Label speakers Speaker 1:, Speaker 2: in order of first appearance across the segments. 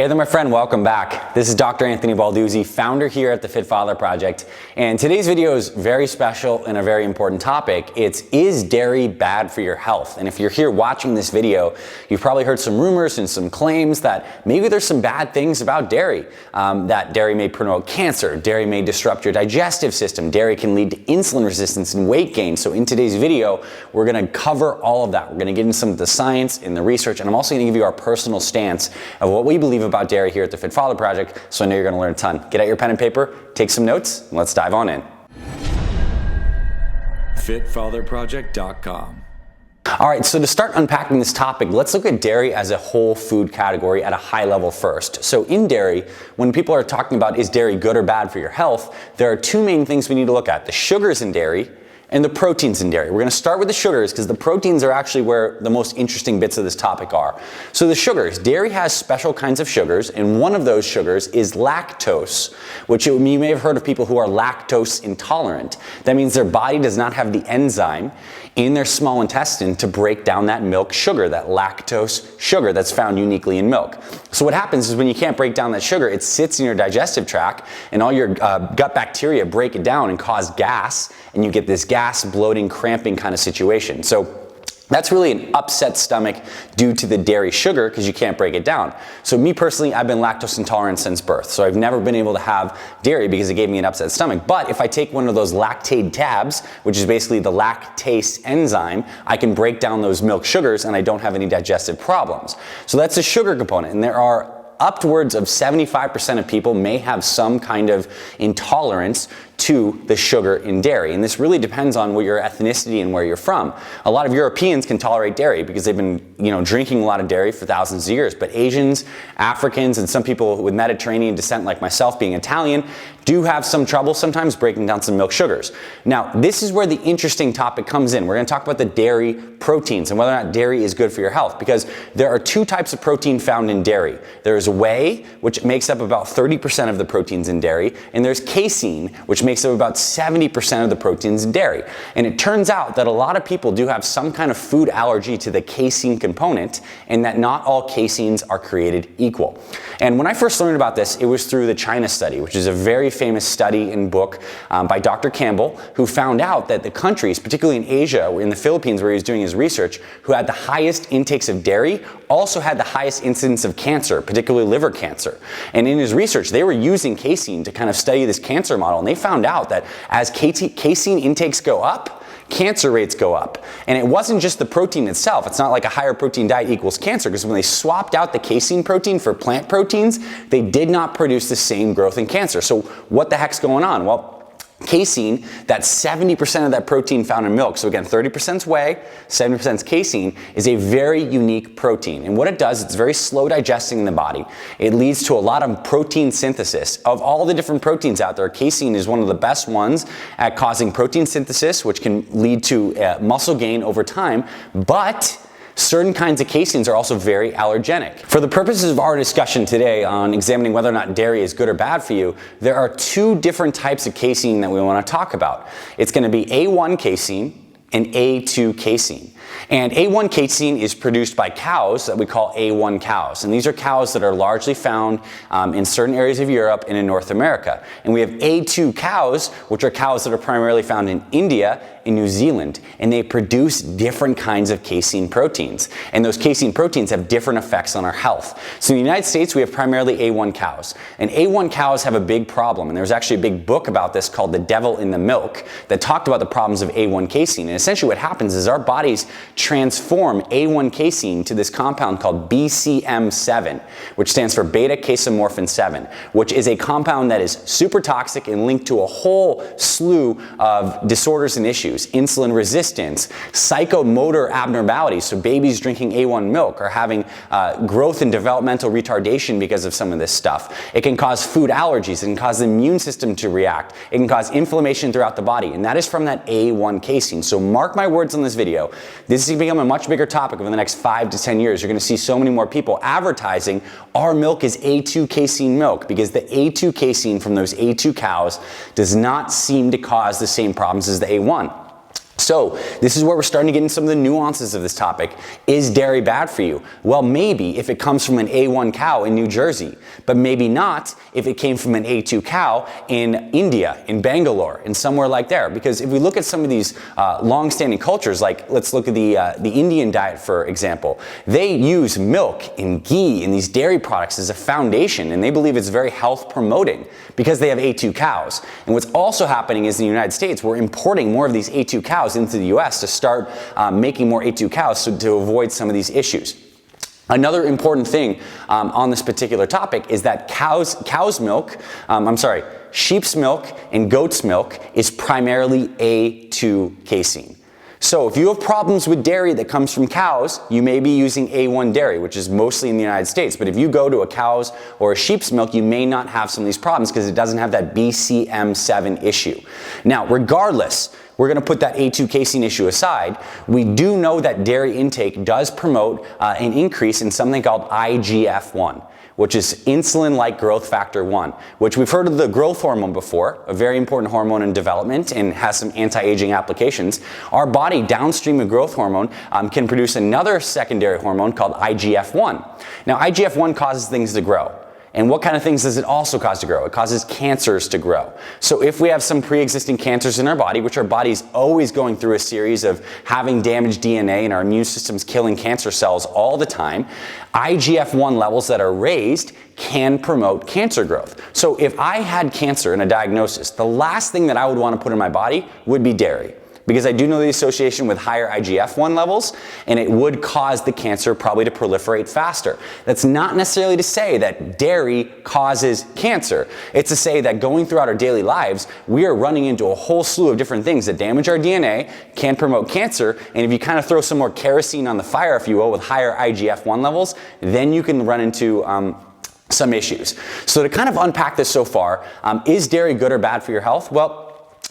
Speaker 1: Hey there, my friend, welcome back. This is Dr. Anthony Balduzzi, founder here at the Fit Father Project, and today's video is very special and a very important topic. It's, is dairy bad for your health? And if you're here watching this video, you've probably heard some rumors and some claims that maybe there's some bad things about dairy, that dairy may promote cancer, dairy may disrupt your digestive system, dairy can lead to insulin resistance and weight gain. So in today's video, we're gonna cover all of that. We're gonna get into some of the science and the research, and I'm also gonna give you our personal stance of what we believe about dairy here at the Fit Father Project, so I know you're going to learn a ton. Get out your pen and paper, take some notes, and let's dive on in.
Speaker 2: FitFatherProject.com.
Speaker 1: All right, so to start unpacking this topic, let's look at dairy as a whole food category at a high level first. So in dairy, when people are talking about is dairy good or bad for your health, there are two main things we need to look at: the sugars in dairy and the proteins in dairy. We're going to start with the sugars because the proteins are actually where the most interesting bits of this topic are. So the sugars, dairy has special kinds of sugars, and one of those sugars is lactose, which you may have heard of people who are lactose intolerant. That means their body does not have the enzyme in their small intestine to break down that milk sugar, that lactose sugar that's found uniquely in milk. So what happens is when you can't break down that sugar, it sits in your digestive tract, and all your gut bacteria break it down and cause gas, and you get this gas, bloating, cramping kind of situation. So that's really an upset stomach due to the dairy sugar because you can't break it down. So me personally, I've been lactose intolerant since birth. So I've never been able to have dairy because it gave me an upset stomach. But if I take one of those lactate tabs, which is basically the lactase enzyme, I can break down those milk sugars and I don't have any digestive problems. So that's the sugar component. And there are upwards of 75% of people may have some kind of intolerance to the sugar in dairy. And this really depends on what your ethnicity and where you're from. A lot of Europeans can tolerate dairy because they've been, drinking a lot of dairy for thousands of years. But Asians, Africans, and some people with Mediterranean descent like myself, being Italian, do have some trouble sometimes breaking down some milk sugars. Now, this is where the interesting topic comes in. We're going to talk about the dairy proteins and whether or not dairy is good for your health, because there are two types of protein found in dairy. There's whey, which makes up about 30% of the proteins in dairy, and there's casein, which makes up about 70% of the proteins in dairy. And it turns out that a lot of people do have some kind of food allergy to the casein component, and that not all caseins are created equal. And when I first learned about this, it was through the China study, which is a very famous study and book by Dr. Campbell, who found out that the countries, particularly in Asia, in the Philippines where he was doing his research, who had the highest intakes of dairy also had the highest incidence of cancer, particularly liver cancer. And in his research, they were using casein to kind of study this cancer model, and they found out that as casein intakes go up, cancer rates go up. And it wasn't just the protein itself. It's not like a higher protein diet equals cancer, because when they swapped out the casein protein for plant proteins, they did not produce the same growth in cancer. So what the heck's going on? Well, casein, that's 70% of that protein found in milk. So again, 30% is whey, 70% is casein, is a very unique protein. And what it does, it's very slow digesting in the body. It leads to a lot of protein synthesis. Of all the different proteins out there, casein is one of the best ones at causing protein synthesis, which can lead to muscle gain over time. But certain kinds of caseins are also very allergenic. For the purposes of our discussion today on examining whether or not dairy is good or bad for you, there are two different types of casein that we want to talk about. It's going to be A1 casein and A2 casein. And A1 casein is produced by cows that we call A1 cows. And these are cows that are largely found in certain areas of Europe and in North America. And we have A2 cows, which are cows that are primarily found in India and New Zealand. And they produce different kinds of casein proteins. And those casein proteins have different effects on our health. So in the United States, we have primarily A1 cows. And A1 cows have a big problem. And there's actually a big book about this called The Devil in the Milk that talked about the problems of A1 casein. And essentially what happens is our bodies transform A1 casein to this compound called BCM7, which stands for beta-casomorphin 7, which is a compound that is super toxic and linked to a whole slew of disorders and issues: insulin resistance, psychomotor abnormalities, so babies drinking A1 milk are having growth and developmental retardation because of some of this stuff. It can cause food allergies, it can cause the immune system to react, it can cause inflammation throughout the body, and that is from that A1 casein. So mark my words on this video, this is going to become a much bigger topic over the next 5 to 10 years. You're going to see so many more people advertising our milk is A2 casein milk, because the A2 casein from those A2 cows does not seem to cause the same problems as the A1. So this is where we're starting to get into some of the nuances of this topic. Is dairy bad for you? Well, maybe if it comes from an A1 cow in New Jersey, but maybe not if it came from an A2 cow in India, in Bangalore, and somewhere like there. Because if we look at some of these long-standing cultures, like let's look at the Indian diet, for example, they use milk and ghee and these dairy products as a foundation, and they believe it's very health promoting because they have A2 cows. And what's also happening is in the United States, we're importing more of these A2 cows into the US to start making more A2 cows to avoid some of these issues. Another important thing on this particular topic is that sheep's milk and goat's milk is primarily A2 casein. So if you have problems with dairy that comes from cows, you may be using A1 dairy, which is mostly in the United States. But if you go to a cow's or a sheep's milk, you may not have some of these problems because it doesn't have that BCM7 issue. Now, regardless, we're going to put that A2 casein issue aside. We do know that dairy intake does promote an increase in something called IGF-1, which is insulin-like growth factor 1, which we've heard of the growth hormone before, a very important hormone in development and has some anti-aging applications. Our body, downstream of growth hormone, can produce another secondary hormone called IGF-1. Now, IGF-1 causes things to grow. And what kind of things does it also cause to grow? It causes cancers to grow. So if we have some pre-existing cancers in our body, which our body's always going through a series of having damaged DNA and our immune system's killing cancer cells all the time, IGF-1 levels that are raised can promote cancer growth. So if I had cancer and a diagnosis, the last thing that I would want to put in my body would be dairy, because I do know the association with higher IGF-1 levels, and it would cause the cancer probably to proliferate faster. That's not necessarily to say that dairy causes cancer. It's to say that going throughout our daily lives, we are running into a whole slew of different things that damage our DNA, can promote cancer, and if you kind of throw some more kerosene on the fire, if you will, with higher IGF-1 levels, then you can run into some issues. So to kind of unpack this so far, is dairy good or bad for your health? Well,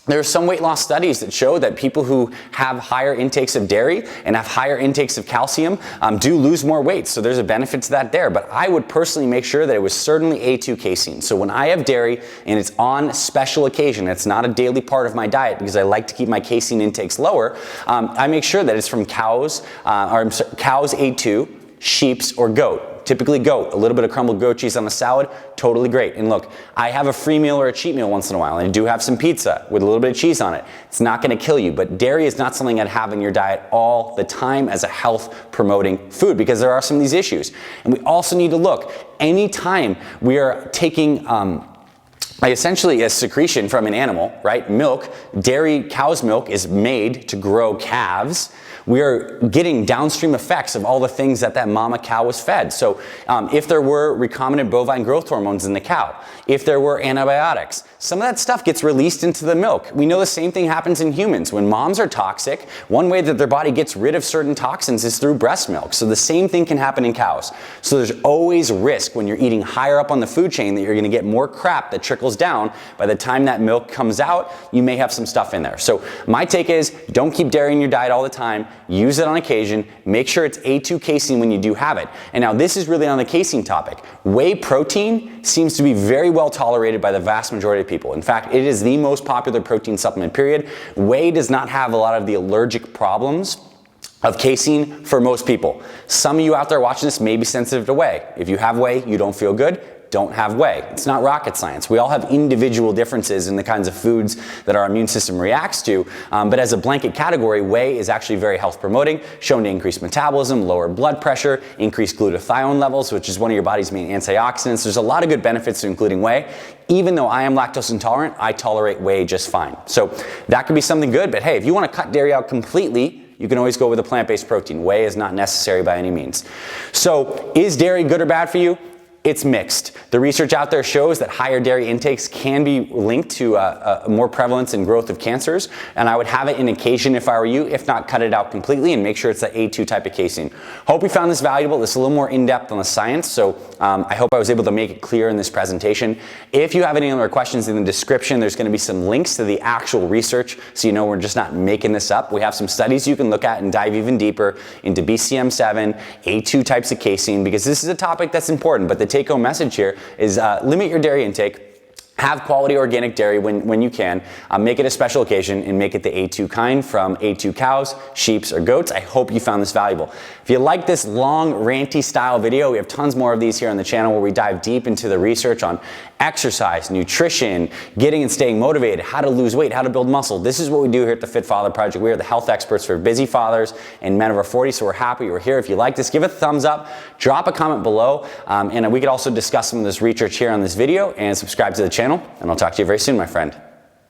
Speaker 1: there are some weight loss studies that show that people who have higher intakes of dairy and have higher intakes of calcium do lose more weight. So there's a benefit to that there. But I would personally make sure that it was certainly A2 casein. So when I have dairy and it's on special occasion, it's not a daily part of my diet because I like to keep my casein intakes lower, I make sure that it's from cows A2, sheep's, or goat. Typically goat, a little bit of crumbled goat cheese on the salad, totally great. And look, I have a free meal or a cheat meal once in a while, and I do have some pizza with a little bit of cheese on it. It's not gonna kill you, but dairy is not something I'd have in your diet all the time as a health promoting food because there are some of these issues. And we also need to look, anytime we are taking essentially a secretion from an animal, right? Milk, dairy, cow's milk is made to grow calves. We are getting downstream effects of all the things that mama cow was fed. So if there were recombinant bovine growth hormones in the cow, if there were antibiotics, some of that stuff gets released into the milk. We know the same thing happens in humans. When moms are toxic, one way that their body gets rid of certain toxins is through breast milk. So the same thing can happen in cows. So there's always risk when you're eating higher up on the food chain that you're gonna get more crap that trickles down. By the time that milk comes out, you may have some stuff in there. So my take is, don't keep dairy in your diet all the time. Use it on occasion. Make sure it's A2 casein when you do have it. And now this is really on the casein topic. Whey protein seems to be very well tolerated by the vast majority of people. In fact, it is the most popular protein supplement, period. Whey does not have a lot of the allergic problems of casein for most people. Some of you out there watching this may be sensitive to whey. If you have whey, you don't feel good, don't have whey. It's not rocket science. We all have individual differences in the kinds of foods that our immune system reacts to, but as a blanket category, whey is actually very health promoting, shown to increase metabolism, lower blood pressure, increase glutathione levels, which is one of your body's main antioxidants. There's a lot of good benefits to including whey. Even though I am lactose intolerant, I tolerate whey just fine. So that could be something good, but hey, if you want to cut dairy out completely, you can always go with a plant-based protein. Whey is not necessary by any means. So is dairy good or bad for you? It's mixed. The research out there shows that higher dairy intakes can be linked to a more prevalence and growth of cancers, and I would have it in occasion if I were you. If not, cut it out completely and make sure it's that A2 type of casein. Hope you found this valuable. This is a little more in-depth on the science, so I hope I was able to make it clear in this presentation. If you have any other questions, in the description there's going to be some links to the actual research so you know we're just not making this up. We have some studies you can look at and dive even deeper into BCM7, A2 types of casein, because this is a topic that's important, but the take-home message here is limit your dairy intake Have quality organic dairy when you can. Make it a special occasion and make it the A2 kind from A2 cows, sheep, or goats. I hope you found this valuable. If you like this long, ranty style video, we have tons more of these here on the channel where we dive deep into the research on exercise, nutrition, getting and staying motivated, how to lose weight, how to build muscle. This is what we do here at the Fit Father Project. We are the health experts for busy fathers and men over 40, so we're happy you're here. If you like this, give it a thumbs up, drop a comment below, and we could also discuss some of this research here on this video, and subscribe to the channel, and I'll talk to you very soon, my friend.